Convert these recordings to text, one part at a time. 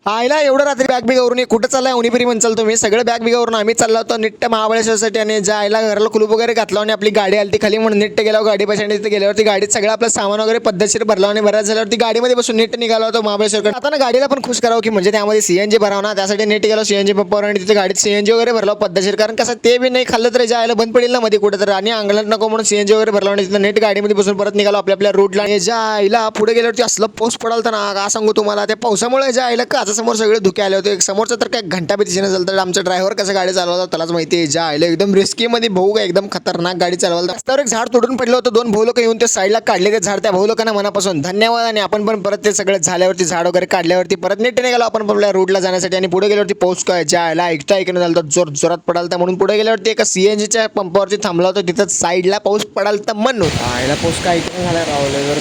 आईला एवढं रात्री बॅग बिगावरून कुठं चाललाय उन्हीपिरी म्हणचाल तुम्ही सगळं बॅग बिगावरून आम्ही चाललो होतो निट्ट महाबळेश्वरसाठी आणि ज्या आईला घराला कुलूप वगैरे घातला आणि आपली गाडी आली ती खाली म्हणून निट्ट गेल्यावर गाडी पैशाने तिथे गेल्यावरती गाडीत सगळं आपलं सामान वगैरे पद्धतशीर भरला आणि बऱ्याच झाल्यावरती गाडीमध्ये बसून नीट निघाला होतो महाबळेश्वर. आता ना गाडीला पण खुश करावं की म्हणजे त्यामध्ये सीएनजी भरावं ना त्यासाठी नीट गेलो सीएनजी पंपावर आणि तिथे गाडीत सीएनजी वगैरे भरला पद्धतशीर कारण कसं ते बी नाही खाल्लं तर जायला बंद पडेल ना मध्ये कुठं तर आणि अंगलात नको म्हणून सीएनजी वगैरे भरला आणि तिथं नीट गाडीमध्ये बसून परत निघालो आपल्या रूटला. आणि ज्या आईला पुढे गेल्यावरती असलं पाऊस पडाल तर ना का सांगू तुम्हाला त्या पावसामुळे ज्या आईला काचासमोर सगळे धुके आले होते. समोरचं तर काय घंटा बी दिसेना झालं तर आमचा ड्रायव्हर कसं गाडी चालवता त्यालाच माहिती आहे. ज्या आईला एकदम रिस्की मध्ये भाऊ एकदम खतरनाक गाडी चालवला. रस्त्यावर एक झाड तोडून पडलं होतं 2 भाऊ लोक येऊन ते साईडला काढले ते झाड. त्या भाऊ लोकांना मनापासून धन्यवाद. आणि आपण पण परत ते सगळं झाल्यावरती झाड वगैरे काढल्यावरती परत नीट निघालो आपण आपल्या रूटला जाण्यासाठी. आणि पुढे गेल्यावरती पाऊस काय ज्या आईला ऐकणं झालं तर जोरात पडालता म्हणून पुढे गेल्यावरती एका सीएनजीच्या पंपावरती थांबला होता तिथं साईडला पाऊस पडालता म्हणून. आईला पाऊस काय ऐकणं झाला रावल्यावर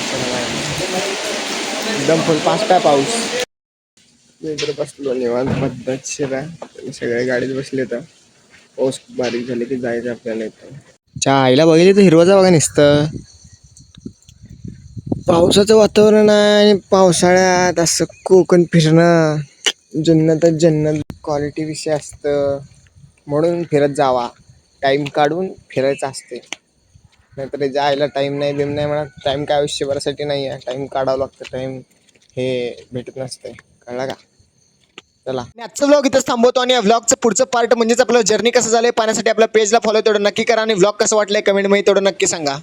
एकदम फुल फास्ट आहे पाऊस. इकडे बसलो निवांत पद्धतशीर आहे सगळे गाडीत बसले तर पाऊस बारीक झाले की जायचं आपल्याला इथं. च्या आईला बघितली तर हिरवाचा बघा नुसतं पावसाचं वातावरण आहे आणि पावसाळ्यात असं कोकण फिरणं जन्नतच जन्नत क्वालिटी विषय असतं म्हणून फिरत जावा. टाईम काढून फिरायचं असते नाहीतर जायला टाईम नाही बिम नाही म्हणा. टाईम काय आयुष्यभरासाठी नाही आहे. टाईम काढावं लागतं. टाईम हे भेटत नसते कळलं का. चला आजचा व्लॉग इथंच थांबवतो आणि या व्लॉगचं पुढचं पार्ट म्हणजेच आपलं जर्नी कसं झालंय पाहण्यासाठी आपल्या पेजला फॉलो तेवढं नक्की करा आणि व्लॉग कसं वाटलंय कमेंटमध्ये तेवढं नक्की सांगा.